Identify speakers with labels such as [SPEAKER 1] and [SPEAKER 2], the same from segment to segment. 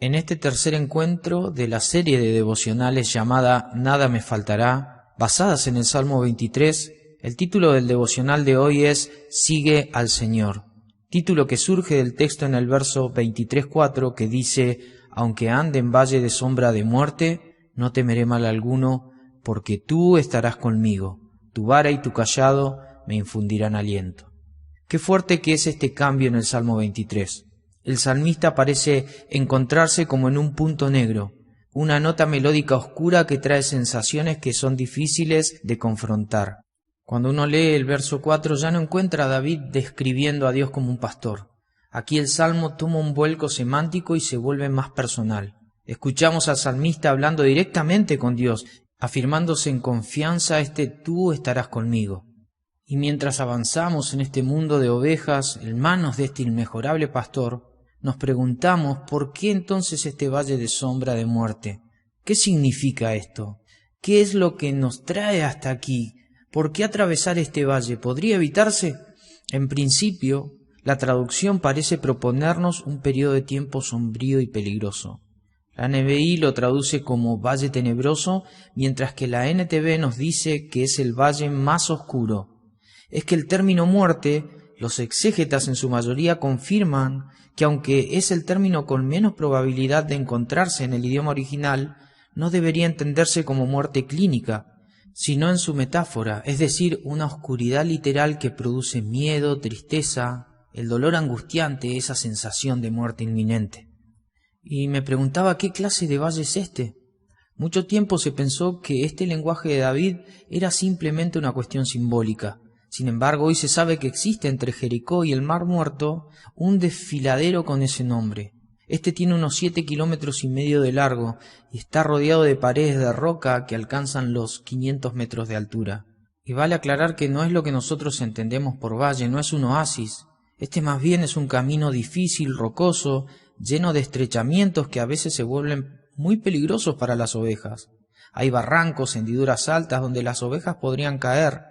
[SPEAKER 1] En este tercer encuentro de la serie de devocionales llamada Nada me faltará, basadas en el Salmo 23, el título del devocional de hoy es Sigue al Señor, título que surge del texto en el verso 23:4 que dice: Aunque ande en valle de sombra de muerte, no temeré mal alguno, porque tú estarás conmigo, tu vara y tu cayado me infundirán aliento. Qué fuerte que es este cambio en el Salmo 23. El salmista parece encontrarse como en un punto negro, una nota melódica oscura que trae sensaciones que son difíciles de confrontar. Cuando uno lee el verso 4 ya no encuentra a David describiendo a Dios como un pastor. Aquí el salmo toma un vuelco semántico y se vuelve más personal. Escuchamos al salmista hablando directamente con Dios, afirmándose en confianza tú estarás conmigo. Y mientras avanzamos en este mundo de ovejas en manos de este inmejorable pastor, nos preguntamos por qué entonces este valle de sombra de muerte. ¿Qué significa esto? ¿Qué es lo que nos trae hasta aquí? ¿Por qué atravesar este valle? ¿Podría evitarse? En principio, la traducción parece proponernos un periodo de tiempo sombrío y peligroso. La NBI lo traduce como valle tenebroso, mientras que la NTV nos dice que es el valle más oscuro. Es que el término muerte, los exégetas en su mayoría confirman que aunque es el término con menos probabilidad de encontrarse en el idioma original, no debería entenderse como muerte clínica, sino en su metáfora, es decir, una oscuridad literal que produce miedo, tristeza, el dolor angustiante, esa sensación de muerte inminente. Y me preguntaba qué clase de valle es este. Mucho tiempo se pensó que este lenguaje de David era simplemente una cuestión simbólica. Sin embargo, hoy se sabe que existe entre Jericó y el Mar Muerto un desfiladero con ese nombre. Este tiene unos 7,5 kilómetros de largo y está rodeado de paredes de roca que alcanzan los 500 metros de altura. Y vale aclarar que no es lo que nosotros entendemos por valle, no es un oasis. Este más bien es un camino difícil, rocoso, lleno de estrechamientos que a veces se vuelven muy peligrosos para las ovejas. Hay barrancos, hendiduras altas donde las ovejas podrían caer.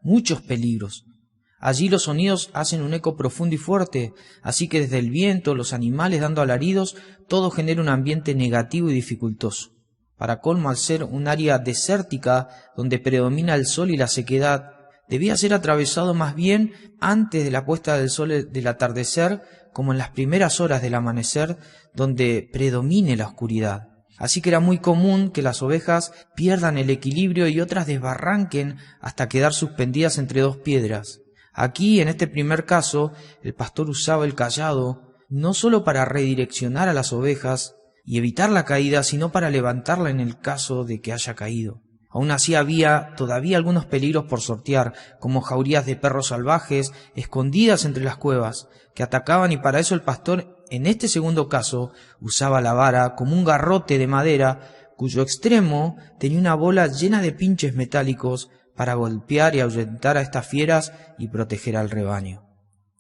[SPEAKER 1] Muchos peligros. Allí los sonidos hacen un eco profundo y fuerte, así que desde el viento, los animales dando alaridos, todo genera un ambiente negativo y dificultoso. Para colmo, al ser un área desértica donde predomina el sol y la sequedad, debía ser atravesado más bien antes de la puesta del sol del atardecer, como en las primeras horas del amanecer, donde predomine la oscuridad. Así que era muy común que las ovejas pierdan el equilibrio y otras desbarranquen hasta quedar suspendidas entre dos piedras. Aquí, en este primer caso, el pastor usaba el cayado no solo para redireccionar a las ovejas y evitar la caída, sino para levantarla en el caso de que haya caído. Aún así había todavía algunos peligros por sortear, como jaurías de perros salvajes escondidas entre las cuevas, que atacaban, y para eso el pastor, en este segundo caso, usaba la vara como un garrote de madera, cuyo extremo tenía una bola llena de pinches metálicos para golpear y ahuyentar a estas fieras y proteger al rebaño.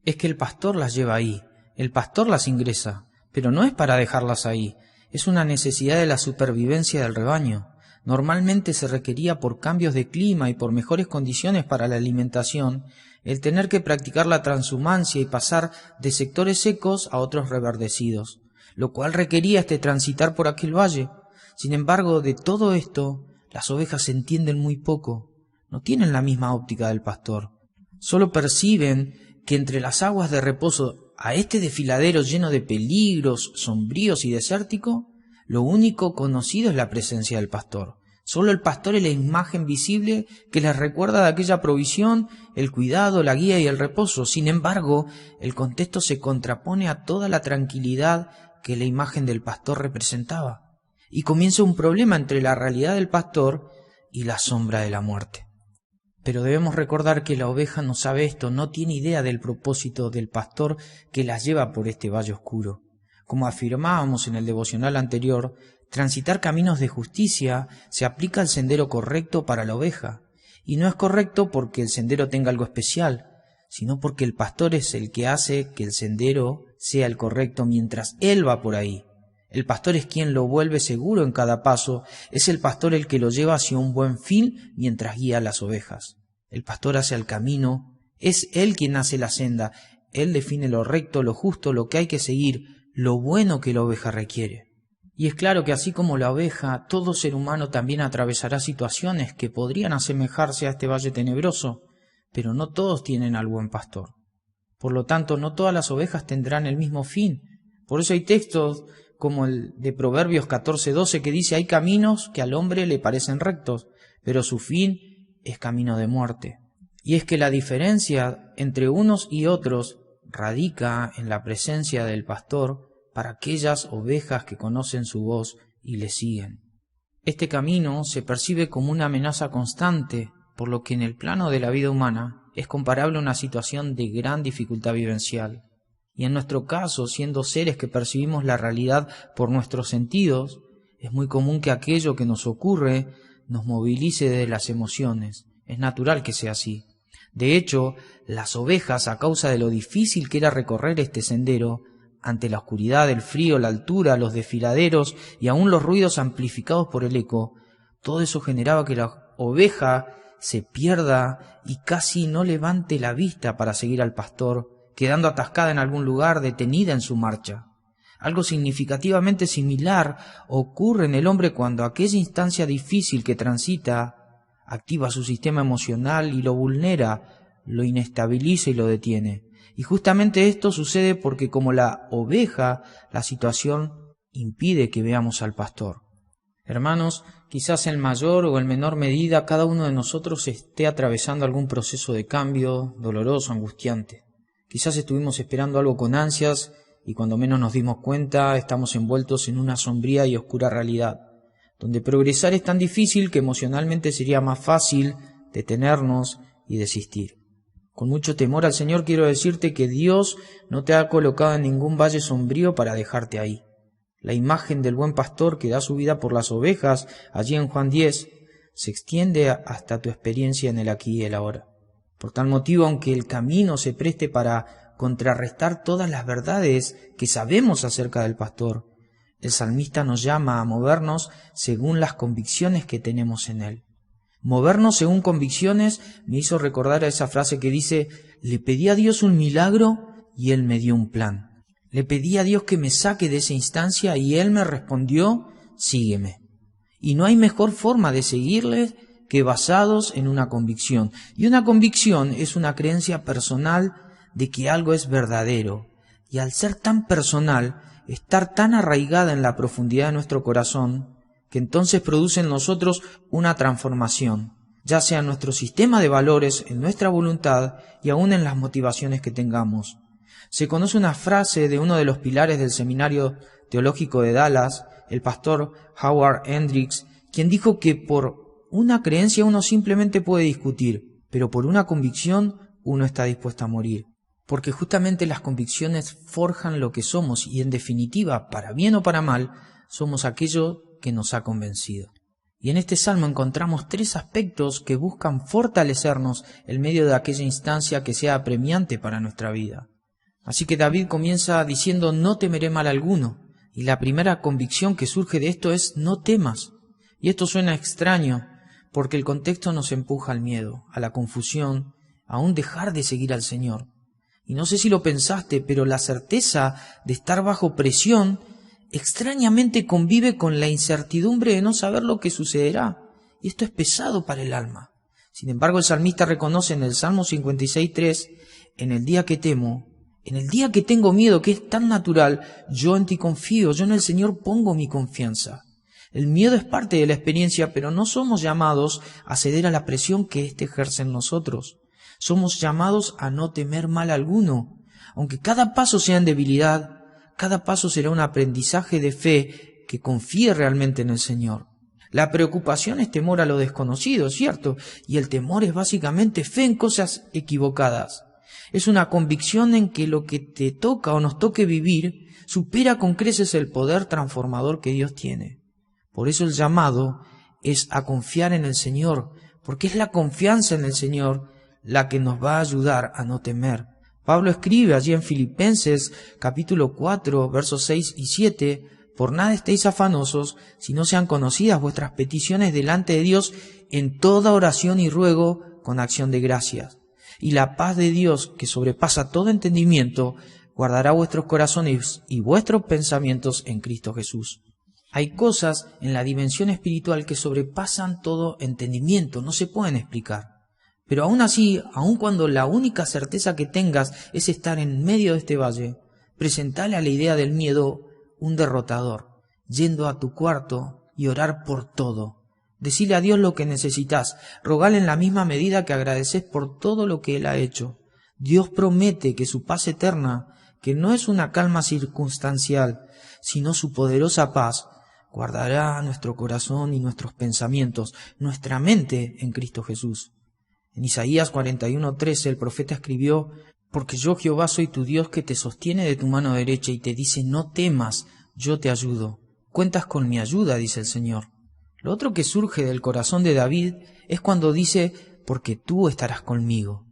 [SPEAKER 1] Es que el pastor las lleva ahí, el pastor las ingresa, pero no es para dejarlas ahí, es una necesidad de la supervivencia del rebaño. Normalmente se requería por cambios de clima y por mejores condiciones para la alimentación, el tener que practicar la transhumancia y pasar de sectores secos a otros reverdecidos, lo cual requería transitar por aquel valle. Sin embargo, de todo esto, las ovejas entienden muy poco, no tienen la misma óptica del pastor. Solo perciben que entre las aguas de reposo a este desfiladero lleno de peligros, sombríos y desértico, lo único conocido es la presencia del pastor. Solo el pastor es la imagen visible que les recuerda de aquella provisión, el cuidado, la guía y el reposo. Sin embargo, el contexto se contrapone a toda la tranquilidad que la imagen del pastor representaba. Y comienza un problema entre la realidad del pastor y la sombra de la muerte. Pero debemos recordar que la oveja no sabe esto, no tiene idea del propósito del pastor que las lleva por este valle oscuro. Como afirmábamos en el devocional anterior, transitar caminos de justicia se aplica al sendero correcto para la oveja, y no es correcto porque el sendero tenga algo especial, sino porque el pastor es el que hace que el sendero sea el correcto mientras él va por ahí. El pastor es quien lo vuelve seguro en cada paso, es el pastor el que lo lleva hacia un buen fin mientras guía a las ovejas. El pastor hace el camino, es él quien hace la senda, él define lo recto, lo justo, lo que hay que seguir, lo bueno que la oveja requiere. Y es claro que así como la oveja, todo ser humano también atravesará situaciones que podrían asemejarse a este valle tenebroso, pero no todos tienen al buen pastor. Por lo tanto, no todas las ovejas tendrán el mismo fin. Por eso hay textos como el de Proverbios 14:12 que dice: hay caminos que al hombre le parecen rectos, pero su fin es camino de muerte. Y es que la diferencia entre unos y otros radica en la presencia del pastor para aquellas ovejas que conocen su voz y le siguen. Este camino se percibe como una amenaza constante, por lo que en el plano de la vida humana es comparable a una situación de gran dificultad vivencial. Y en nuestro caso, siendo seres que percibimos la realidad por nuestros sentidos, es muy común que aquello que nos ocurre nos movilice desde las emociones. Es natural que sea así. De hecho, las ovejas, a causa de lo difícil que era recorrer este sendero, ante la oscuridad, el frío, la altura, los desfiladeros y aún los ruidos amplificados por el eco, todo eso generaba que la oveja se pierda y casi no levante la vista para seguir al pastor, quedando atascada en algún lugar, detenida en su marcha. Algo significativamente similar ocurre en el hombre cuando aquella instancia difícil que transita activa su sistema emocional y lo vulnera, lo inestabiliza y lo detiene. Y justamente esto sucede porque, como la oveja, la situación impide que veamos al pastor. Hermanos, quizás en mayor o en menor medida cada uno de nosotros esté atravesando algún proceso de cambio doloroso, angustiante. Quizás estuvimos esperando algo con ansias y cuando menos nos dimos cuenta estamos envueltos en una sombría y oscura realidad, donde progresar es tan difícil que emocionalmente sería más fácil detenernos y desistir. Con mucho temor al Señor quiero decirte que Dios no te ha colocado en ningún valle sombrío para dejarte ahí. La imagen del buen pastor que da su vida por las ovejas, allí en Juan 10, se extiende hasta tu experiencia en el aquí y el ahora. Por tal motivo, aunque el camino se preste para contrarrestar todas las verdades que sabemos acerca del pastor, el salmista nos llama a movernos según las convicciones que tenemos en él. Movernos según convicciones me hizo recordar a esa frase que dice: le pedí a Dios un milagro y Él me dio un plan. Le pedí a Dios que me saque de esa instancia y Él me respondió: sígueme. Y no hay mejor forma de seguirle que basados en una convicción. Y una convicción es una creencia personal de que algo es verdadero. Y al ser tan personal, estar tan arraigada en la profundidad de nuestro corazón, que entonces produce en nosotros una transformación, ya sea en nuestro sistema de valores, en nuestra voluntad y aún en las motivaciones que tengamos. Se conoce una frase de uno de los pilares del Seminario Teológico de Dallas, el pastor Howard Hendricks, quien dijo que por una creencia uno simplemente puede discutir, pero por una convicción uno está dispuesto a morir. Porque justamente las convicciones forjan lo que somos y, en definitiva, para bien o para mal, somos aquello que nos ha convencido. Y en este salmo encontramos tres aspectos que buscan fortalecernos en medio de aquella instancia que sea apremiante para nuestra vida. Así que David comienza diciendo: no temeré mal alguno. Y la primera convicción que surge de esto es: no temas. Y esto suena extraño, porque el contexto nos empuja al miedo, a la confusión, a un dejar de seguir al Señor. Y no sé si lo pensaste, pero la certeza de estar bajo presión extrañamente convive con la incertidumbre de no saber lo que sucederá. Y esto es pesado para el alma. Sin embargo, el salmista reconoce en el Salmo 56:3: en el día que temo, en el día que tengo miedo, que es tan natural, yo en ti confío, yo en el Señor pongo mi confianza. El miedo es parte de la experiencia, pero no somos llamados a ceder a la presión que éste ejerce en nosotros. Somos llamados a no temer mal alguno. Aunque cada paso sea en debilidad, cada paso será un aprendizaje de fe que confíe realmente en el Señor. La preocupación es temor a lo desconocido, ¿cierto? Y el temor es básicamente fe en cosas equivocadas. Es una convicción en que lo que te toca o nos toque vivir supera con creces el poder transformador que Dios tiene. Por eso el llamado es a confiar en el Señor, porque es la confianza en el Señor la que nos va a ayudar a no temer. Pablo escribe allí en Filipenses capítulo 4, versos 6 y 7, por nada estéis afanosos, si no sean conocidas vuestras peticiones delante de Dios en toda oración y ruego con acción de gracias. Y la paz de Dios, que sobrepasa todo entendimiento, guardará vuestros corazones y vuestros pensamientos en Cristo Jesús. Hay cosas en la dimensión espiritual que sobrepasan todo entendimiento, no se pueden explicar. Pero aún así, aun cuando la única certeza que tengas es estar en medio de este valle, presentale a la idea del miedo un derrotador, yendo a tu cuarto y orar por todo. Decile a Dios lo que necesitas, rogale en la misma medida que agradeces por todo lo que Él ha hecho. Dios promete que su paz eterna, que no es una calma circunstancial, sino su poderosa paz, guardará nuestro corazón y nuestros pensamientos, nuestra mente en Cristo Jesús. En Isaías 41:13 el profeta escribió: porque yo Jehová soy tu Dios que te sostiene de tu mano derecha y te dice: no temas, yo te ayudo. Cuentas con mi ayuda, dice el Señor. Lo otro que surge del corazón de David es cuando dice: porque tú estarás conmigo.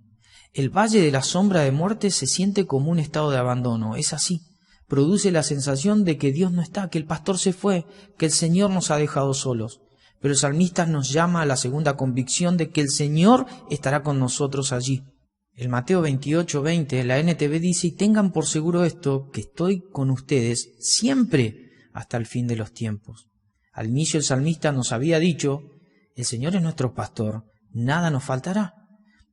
[SPEAKER 1] El valle de la sombra de muerte se siente como un estado de abandono, es así. Produce la sensación de que Dios no está, que el pastor se fue, que el Señor nos ha dejado solos. Pero el salmista nos llama a la segunda convicción de que el Señor estará con nosotros allí. El Mateo 28:20, la NTV dice: y tengan por seguro esto, que estoy con ustedes siempre hasta el fin de los tiempos. Al inicio el salmista nos había dicho: el Señor es nuestro pastor, nada nos faltará.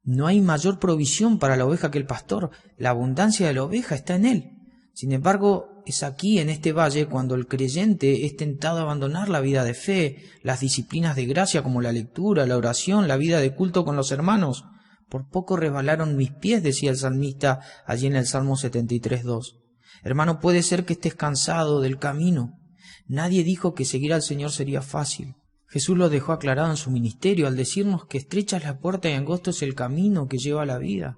[SPEAKER 1] No hay mayor provisión para la oveja que el pastor, la abundancia de la oveja está en él. Sin embargo, es aquí en este valle cuando el creyente es tentado a abandonar la vida de fe, las disciplinas de gracia como la lectura, la oración, la vida de culto con los hermanos. Por poco resbalaron mis pies, decía el salmista allí en el Salmo 73:2. Hermano, puede ser que estés cansado del camino. Nadie dijo que seguir al Señor sería fácil. Jesús lo dejó aclarado en su ministerio al decirnos que estrecha es la puerta y angosto es el camino que lleva a la vida.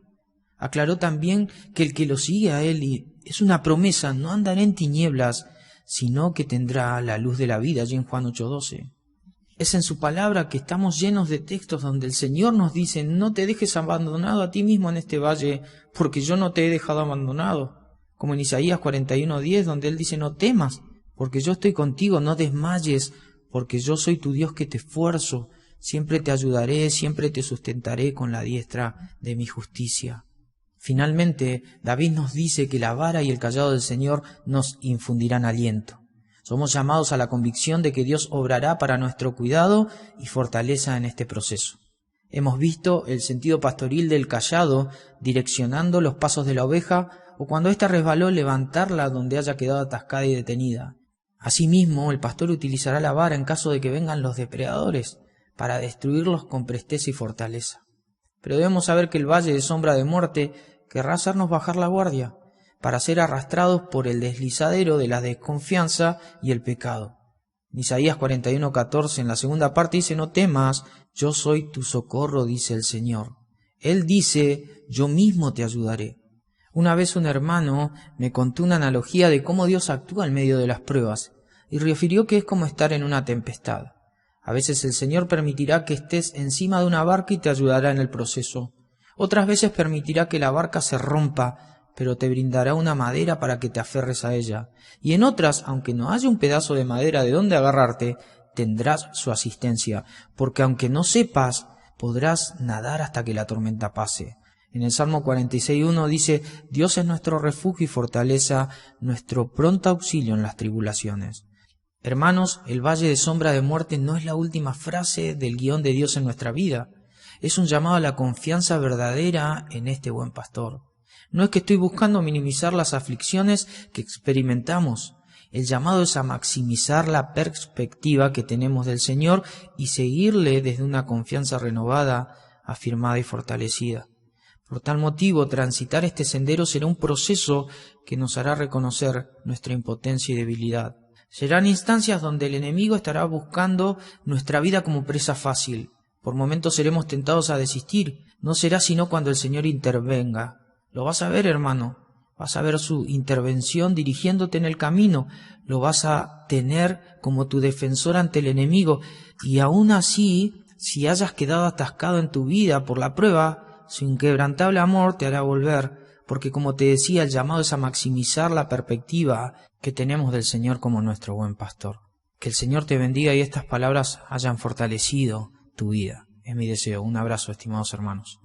[SPEAKER 1] Aclaró también que el que lo sigue a Él es una promesa, no andará en tinieblas, sino que tendrá la luz de la vida, allí en Juan 8:12. Es en su palabra que estamos llenos de textos donde el Señor nos dice: no te dejes abandonado a ti mismo en este valle, porque yo no te he dejado abandonado. Como en Isaías 41:10, donde Él dice: no temas, porque yo estoy contigo, no desmayes, porque yo soy tu Dios que te esfuerzo, siempre te ayudaré, siempre te sustentaré con la diestra de mi justicia. Finalmente, David nos dice que la vara y el cayado del Señor nos infundirán aliento. Somos llamados a la convicción de que Dios obrará para nuestro cuidado y fortaleza en este proceso. Hemos visto el sentido pastoril del cayado direccionando los pasos de la oveja, o cuando ésta resbaló, levantarla donde haya quedado atascada y detenida. Asimismo, el pastor utilizará la vara en caso de que vengan los depredadores, para destruirlos con presteza y fortaleza. Pero debemos saber que el valle de sombra de muerte querrá hacernos bajar la guardia, para ser arrastrados por el deslizadero de la desconfianza y el pecado. En Isaías 41:14, en la segunda parte dice: no temas, yo soy tu socorro, dice el Señor. Él dice: yo mismo te ayudaré. Una vez un hermano me contó una analogía de cómo Dios actúa en medio de las pruebas, y refirió que es como estar en una tempestad. A veces el Señor permitirá que estés encima de una barca y te ayudará en el proceso. Otras veces permitirá que la barca se rompa, pero te brindará una madera para que te aferres a ella. Y en otras, aunque no haya un pedazo de madera de donde agarrarte, tendrás su asistencia, porque aunque no sepas, podrás nadar hasta que la tormenta pase. En el Salmo 46:1 dice: Dios es nuestro refugio y fortaleza, nuestro pronto auxilio en las tribulaciones. Hermanos, el valle de sombra de muerte no es la última frase del guión de Dios en nuestra vida. Es un llamado a la confianza verdadera en este buen pastor. No es que estoy buscando minimizar las aflicciones que experimentamos. El llamado es a maximizar la perspectiva que tenemos del Señor y seguirle desde una confianza renovada, afirmada y fortalecida. Por tal motivo, transitar este sendero será un proceso que nos hará reconocer nuestra impotencia y debilidad. Serán instancias donde el enemigo estará buscando nuestra vida como presa fácil. Por momentos seremos tentados a desistir. No será sino cuando el Señor intervenga. Lo vas a ver, hermano. Vas a ver su intervención dirigiéndote en el camino. Lo vas a tener como tu defensor ante el enemigo. Y aún así, si hayas quedado atascado en tu vida por la prueba, su inquebrantable amor te hará volver. Porque como te decía, el llamado es a maximizar la perspectiva que tenemos del Señor como nuestro buen pastor. Que el Señor te bendiga y estas palabras hayan fortalecido tu vida. Es mi deseo. Un abrazo, estimados hermanos.